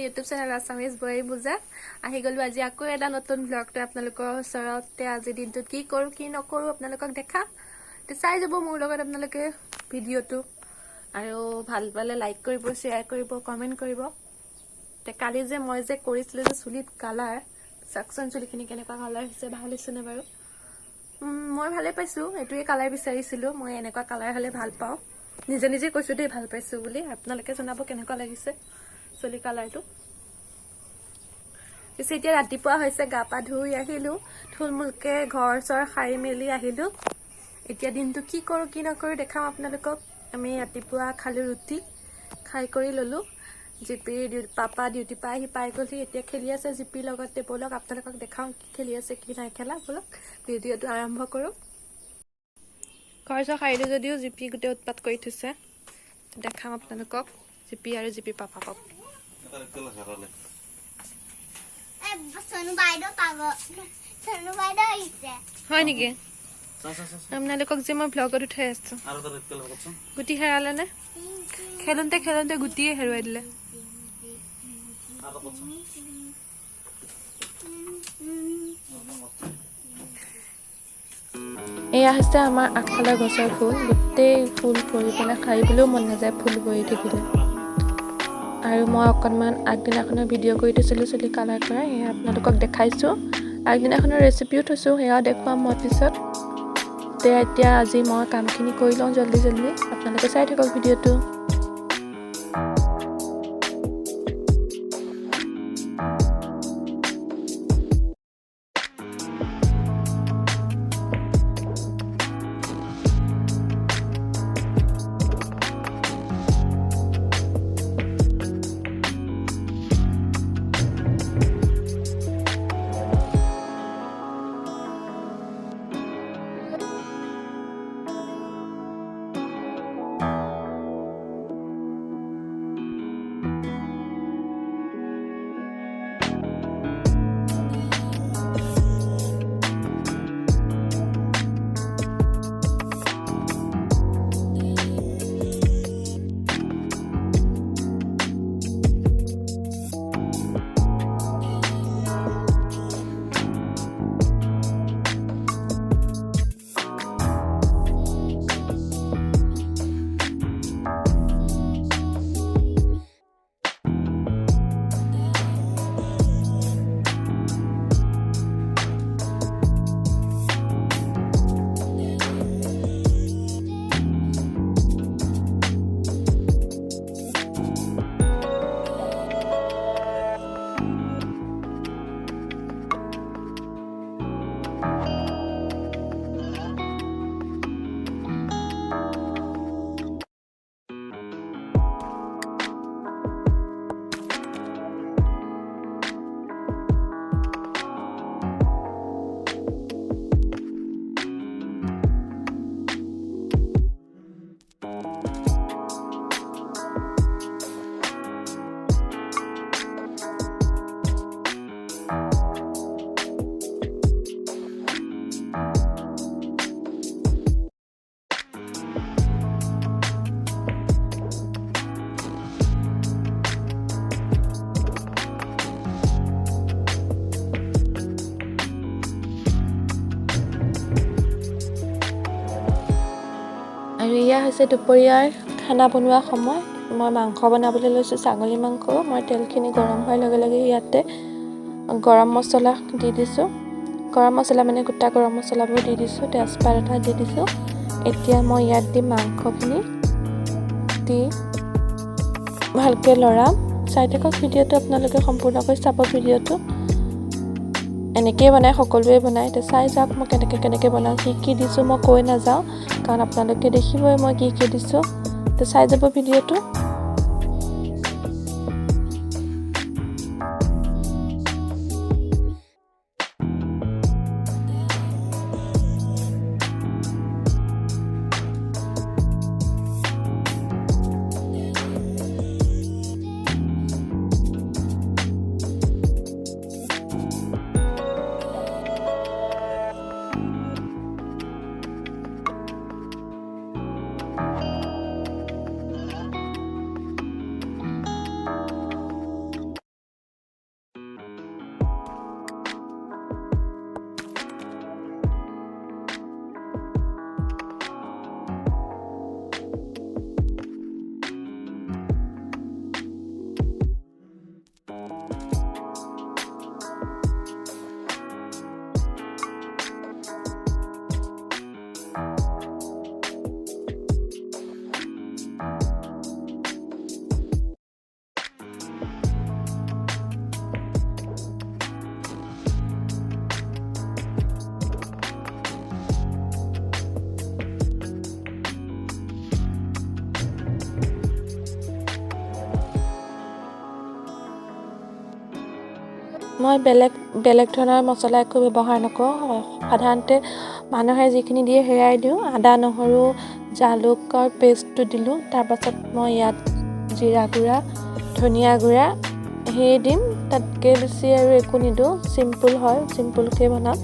YouTube channel Assamese বুৱাৰী পূজা আহি গলো আজি আকৌ এটা নতুন ব্লগটো আপোনালোকৰ ওচৰতে আজি দিনটোত কি কৰো কি নকৰো আপোনালোকক দেখা তে চাই যাব মোৰ লগত আপোনালোকে ভিডিওটো আৰু ভাল পালে লাইক কৰিব শেয়াৰ কৰিব কমেন্ট কৰিব তে কালি যে মই যে কৰিছিল যে চুলিত কালাৰ সাকচন চুলিখিনি কেনেকুৱা কালাৰ হৈছে ভাল হৈছে নে বাৰু মই ভালে পাইছো এটোৱে কালাৰ বিচাৰিছিলো মই এনেকুৱা কালাৰ হলে ভাল পাও নিজে নিজে কৈছো দেই ভাল পাইছো বুলি আপোনালোকে জনাব কেনেকুৱা লাগিছে চলি কালাৰটো পিছে এতিয়া ৰাতিপুৱা হৈছে গা পা ধুই আহিলো থুলমুলকে ঘৰ চৰ খাই মেলি আহিলো এতিয়া দিনটো কি কৰো কি নকৰো দেখাম আপোনালোকক আমি ৰাতিপুৱা খালো ৰুটি খাই কৰি ললো জিপি পাপা ডিউটি পাই আহি পাই গলি এতিয়া খেলি আছে জিপি লগতে বলক আপোনালোকক দেখাও কি খেলি আছে কি নাই খেলা বলক ভিডিওটো আৰম্ভ কৰো ঘৰ চৰ খাইলো যদিও জিপি গোটে উৎপাত কৰি থৈছে দেখাম আপোনালোকক জিপি আৰু জিপি পাপাকক হয় নেকি আপোনালোকক যে মই ব্লগত উঠাই আছো গুটি হেৰালে নে খেলতে খেলতে গুটিয়ে হেৰুৱাই দিলে এয়া হৈছে আমাৰ আগফালৰ গছৰ ফুল গোটেই ফুল পৰি পেলাই খাইবলৈও মন নাযায় ফুল পৰি থাকিলে আৰু মই অকণমান আগদিনাখনৰ ভিডিঅ' কৰি থৈছিলোঁ চুলি কালাৰ কৰা এয়া আপোনালোকক দেখাইছোঁ আগদিনাখনৰ ৰেচিপিও থৈছোঁ সেয়া দেখুৱাম মই পিছত তে এতিয়া আজি মই কামখিনি কৰি লওঁ জল্দি জল্দি আপোনালোকে চাই থাকক ভিডিঅ'টো আৰু ইয়া হৈছে দুপৰীয়াৰ খানা বনোৱা সময় মই মাংস বনাবলৈ লৈছোঁ ছাগলী মাংস মই তেলখিনি গৰম হোৱাৰ লগে লগে ইয়াতে গৰম মছলা দি দিছোঁ গৰম মছলা মানে গোটা গৰম মছলাবোৰ দি দিছোঁ তেজপাত এটা দি দিছোঁ এতিয়া মই ইয়াত দি মাংসখিনি দি ভালকৈ লৰাম চাই থাকক ভিডিঅ'টো আপোনালোকে সম্পূৰ্ণকৈ চাব ভিডিঅ'টো এনেকৈ বনাই সকলোৱে বনায় তে চাই যাওক মই কেনেকৈ বনাওঁ কি দিছোঁ মই কৈ নাযাওঁ কাৰণ আপোনালোকে দেখিবই মই কি দিছোঁ তে চাই যাব ভিডিঅ'টো মই বেলেগ ধৰণৰ মছলা একো ব্যৱহাৰ নকৰোঁ। সাধাৰণতে মানুহে যিখিনি দিয়ে সেয়াই দিওঁ। আদা নহৰু জালুকৰ পেষ্টটো দিলোঁ। তাৰপাছত মই ইয়াত জিৰা গুড়া ধনিয়া গুড়া সেয়ে দিম, তাতকৈ বেছি আৰু একো নিদিওঁ। চিম্পুল হয়, চিম্পুলকৈ বনাম।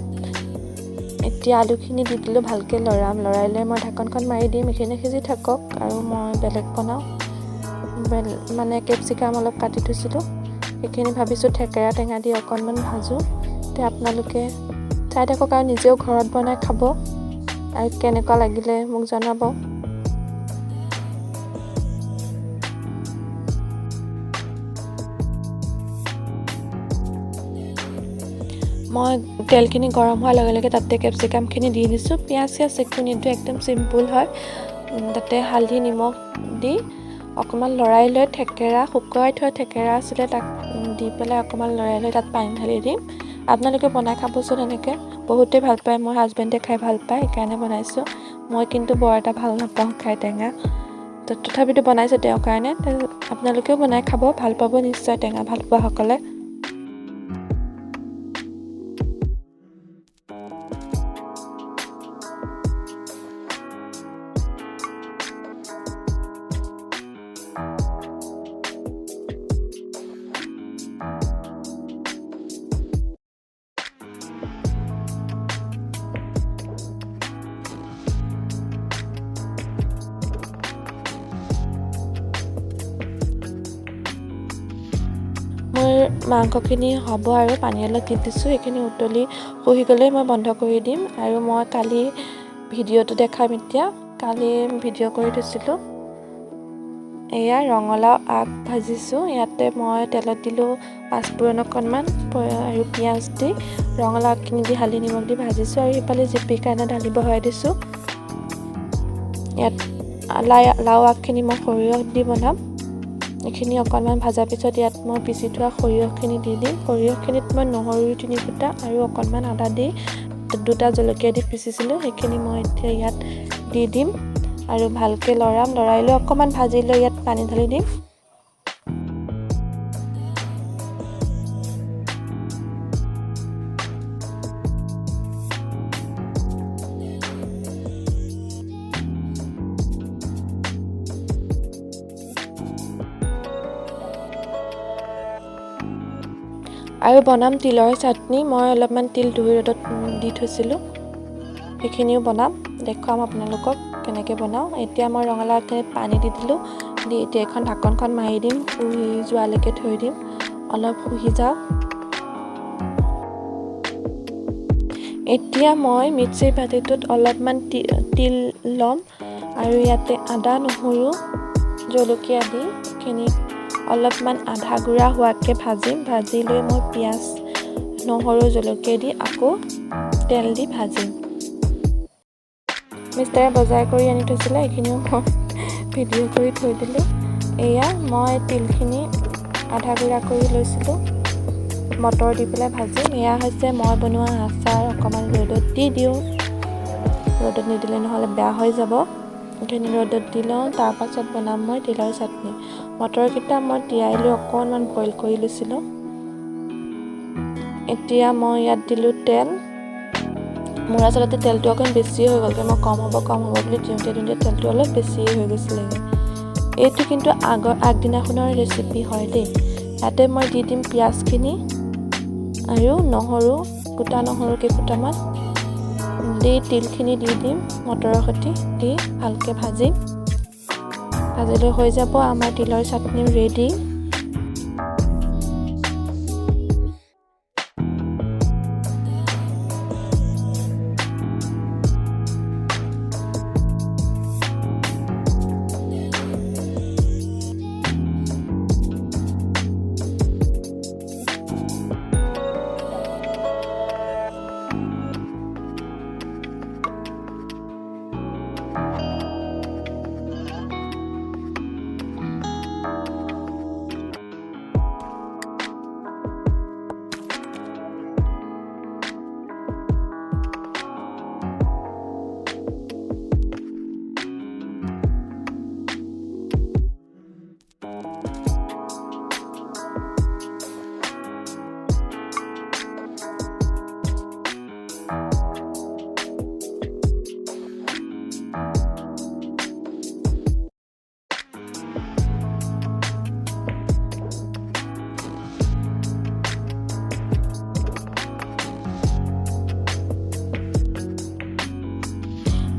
এতিয়া আলুখিনি দি দিলোঁ, ভালকৈ লৰাই লৈ মই ঢাকনখন মাৰি দিম। এইখিনি সিজি থাকক আৰু মই বেলেগ বনাওঁ। মানে কেপচিকাম অলপ কাটি থৈছিলোঁ, সেইখিনি ভাবিছোঁ থেকেৰা টেঙা দি অকণমান ভাজোঁ। এতিয়া আপোনালোকে চাই থাকক আৰু নিজেও ঘৰত বনাই খাব আৰু কেনেকুৱা লাগিলে মোক জনাব। মই তেলখিনি গৰম হোৱাৰ লগে লগে তাতে কেপচিকামখিনি দি দিছোঁ। পিঁয়াজ একো নিদিওঁ, একদম চিম্পুল হয়। তাতে হালধি নিমখ দি অকণমান লৰাই লৈ শুকুৱাই থোৱা থেকেৰা আছিলে তাক দি পেলাই অকণমান লৰাই লৈ তাত পানী ঢালি দিম। আপোনালোকে বনাই খাবচোন এনেকৈ, বহুতেই ভাল পায়। মোৰ হাজবেণ্ডে খাই ভাল পায়, সেইকাৰণে বনাইছোঁ। মই কিন্তু বৰ এটা ভাল নাপাওঁ খাই টেঙা, তথাপিতো বনাইছোঁ তেওঁৰ কাৰণে। আপোনালোকেও বনাই খাব, ভাল পাব নিশ্চয় টেঙা ভাল পোৱাসকলে। মোৰ মাংসখিনি হ'ব আৰু পানী অলপ দি দিছোঁ। সেইখিনি উতলি শুহি গ'লেই মই বন্ধ কৰি দিম। আৰু মই কালি ভিডিঅ'টো দেখাম এতিয়া। কালি ভিডিঅ' কৰি থৈছিলোঁ। এয়া ৰঙালাও আগ ভাজিছোঁ। ইয়াতে মই তেলত দিলোঁ পাঁচফোৰণ অকণমান আৰু পিঁয়াজ দি ৰঙালাও আগখিনি দি হালধি নিমখ দি ভাজিছোঁ। আৰু সিফালে জিপিৰ কাৰণে দালি বহাই দিছোঁ। ইয়াত লাও আগখিনি মই সৰিয়হ দি বনাম। এইখিনি অকণমান ভজাৰ পিছত ইয়াত মই পিচি থোৱা সৰিয়হখিনি দি দিম। সৰিয়হখিনিত মই নহৰু 3 ফুটা আৰু অকণমান আদা দি 2টা জলকীয়া দি পিচিছিলোঁ, সেইখিনি মই এতিয়া ইয়াত দি দিম আৰু ভালকৈ লৰাই লৈ অকণমান ভাজি লৈ ইয়াত পানী ঢালি দিম। আৰু বনাম তিলৰ চাটনি। মই অলপমান তিল ধুই ৰ'দত দি থৈছিলোঁ, সেইখিনিও বনাম, দেখুৱাম আপোনালোকক কেনেকৈ বনাওঁ। এতিয়া মই ৰঙালাওখিনিত পানী দি দিলোঁ, দি এতিয়া এখন ঢাকনখন মাৰি দিম, শুহি যোৱালৈকে থৈ দিম, অলপ শুহি যাওক। এতিয়া মই মিক্সিৰ বাতিটোত অলপমান তিল ল'ম আৰু ইয়াতে আদা নহৰু জলকীয়া দি এইখিনি অলপমান আধা গুড়া হোৱাকৈ ভাজিম। ভাজি লৈ মই পিঁয়াজ নহৰু জলকীয়া দি আকৌ তেল দি ভাজিম। মিষ্টাৰে বজাৰ কৰি আনি থৈছিলে, এইখিনিও মই ভিডিঅ' কৰি থৈ দিলোঁ। এয়া মই তিলখিনি আধা গুড়া কৰি লৈছিলোঁ, মটৰ দি পেলাই ভাজিম। এয়া হৈছে মই বনোৱা আচাৰ। অকণমান ৰ'দত দি দিওঁ, ৰ'দত নিদিলে নহ'লে বেয়া হৈ যাব। এইখিনি ৰ'দত দি লওঁ, তাৰপাছত বনাম মই তিলৰ চাটনি। মটৰকেইটা মই তিয়াই লৈ অকণমান বইল কৰি লৈছিলোঁ। এতিয়া মই ইয়াত দিলোঁ তেল। মোৰ আচলতে তেলটো অকণ বেছি হৈ গ'লগৈ, মই কম হ'ব বুলি দিওঁতে তেলটো অলপ বেছিয়ে হৈ গৈছিলেগৈ। এইটো কিন্তু আগদিনাখনৰ ৰেচিপি হয় দেই। ইয়াতে মই দি দিম পিঁয়াজখিনি আৰু নহৰু, গোটা নহৰু কেইফুটামান দি তিলখিনি দি দিম মটৰৰ সৈতে দি ভালকৈ ভাজিম। ভাজিলৈ হৈ যাব আমাৰ তিলৰ চাটনি ৰেডি।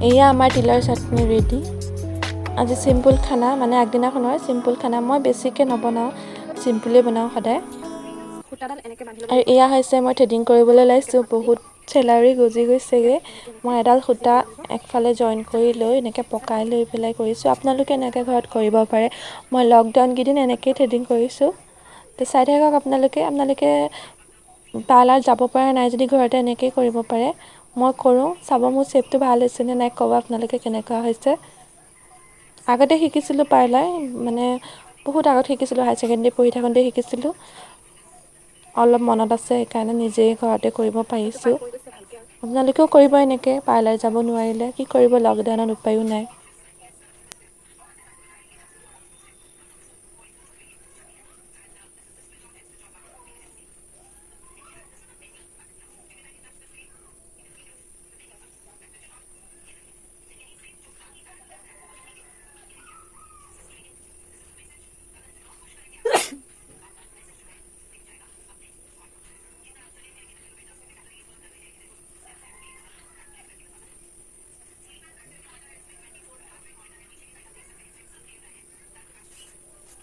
এয়া আমাৰ তিলৰ চাটনি ৰেডি। আজি চিম্পুল খানা, মানে আগদিনাখনৰ চিম্পুল খানা। মই বেছিকৈ নবনাওঁ, চিম্পুলেই বনাওঁ সদায়। আৰু এয়া হৈছে মই থ্ৰেডিং কৰিবলৈ ওলাইছোঁ। বহুত চেলাউৰি গজি গৈছেগৈ। মই এডাল সূতা একফালে জইন কৰি লৈ এনেকৈ পকাই লৈ পেলাই কৰিছোঁ। আপোনালোকে এনেকৈ ঘৰত কৰিব পাৰে। মই লকডাউন কেইদিন এনেকৈয়ে থ্ৰেডিং কৰিছোঁ। তো চাই থাকক আপোনালোকে পাৰ্লাৰ যাব পৰা নাই যদি ঘৰতে এনেকৈয়ে কৰিব পাৰে। মই কৰোঁ, চাব মোৰ শ্বেপটো ভাল হৈছে নে নাই ক'ব আপোনালোকে কেনেকুৱা হৈছে। আগতে শিকিছিলোঁ পাৰ্লাৰ, মানে বহুত আগত শিকিছিলোঁ, হায়াৰ ছেকেণ্ডেৰী পঢ়ি থাকোঁতে শিকিছিলোঁ। অলপ মনত আছে, সেইকাৰণে নিজেই ঘৰতে কৰিব পাৰিছোঁ। আপোনালোকেও কৰিব এনেকৈ, পাৰ্লাৰ যাব নোৱাৰিলে কি কৰিব, লকডাউনত উপায়ো নাই।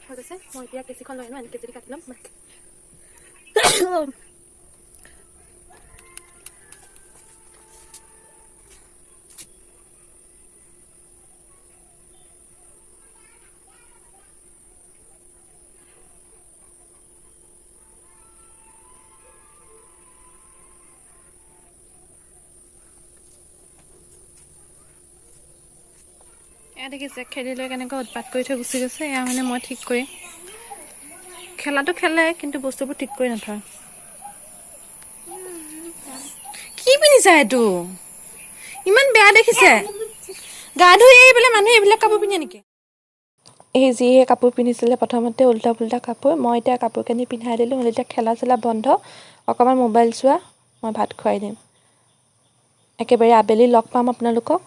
হৈ গৈছে। মই এতিয়া কেঁচিখন লৈ আনো, এনেকৈ যদি কাটি ল'ম। এয়া দেখিছে, খেলি লৈ কেনেকৈ উৎপাত কৰি থৈ গুচি গৈছে। এয়া মানে মই ঠিক কৰিম। খেলাটো খেলে, কিন্তু বস্তুবোৰ ঠিক কৰি নথয়। কি পিন্ধিছা এইটো? ইমান বেয়া দেখিছে। গা ধুই আহি পেলাই মানুহে এইবিলাক কাপোৰ পিন্ধে নেকি? এই যিহে কাপোৰ পিন্ধিছিলে প্ৰথমতে, উল্টা পুল্টা কাপোৰ, মই এতিয়া কাপোৰ কানি পিন্ধাই দিলোঁ। এতিয়া খেলা চেলা বন্ধ, অকণমান মোবাইল চোৱা, মই ভাত খুৱাই দিম। একেবাৰে আবেলি লগ পাম আপোনালোকক।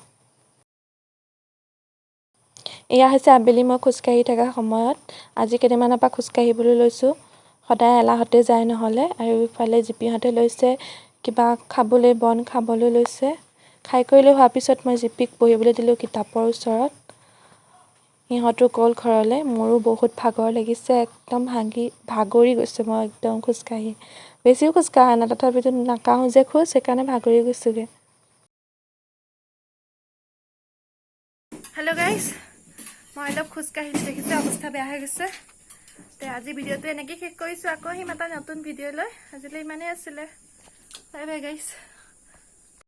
এয়া হৈছে আবেলি মই খোজকাঢ়ি থকা সময়ত। আজি কেইদিনমানৰ পৰা খোজকাঢ়িবলৈ লৈছোঁ। সদায় এলাহতে যায় নহ'লে। আৰু ইফালে জিপিহঁতে লৈছে কিবা খাবলৈ, বন খাবলৈ লৈছে। খাই কৰি লৈ হোৱাৰ পিছত মই জিপিক বহিবলৈ দিলোঁ কিতাপৰ ওচৰত। সিহঁতো গ'ল ঘৰলৈ। মোৰো বহুত ভাগৰ লাগিছে, একদম ভাগৰি গৈছোঁ মই একদম খোজকাঢ়ি। বেছিও খোজকাঢ়া নাই, তথাপিতো নাকাঢ়োঁ যে খোজ, সেইকাৰণে ভাগৰি গৈছোঁগৈ। হেল্ল' গাইজ, মই অলপ খোজকাঢ়িছোঁ, দেখিছে অৱস্থা বেয়া হৈ গৈছে। তে আজি ভিডিঅ'টো এনেকৈ শেষ কৰিছোঁ। আকৌ আহিম এটা নতুন ভিডিঅ' লৈ। আজিলৈ ইমানেই আছিলে। Bye bye guys.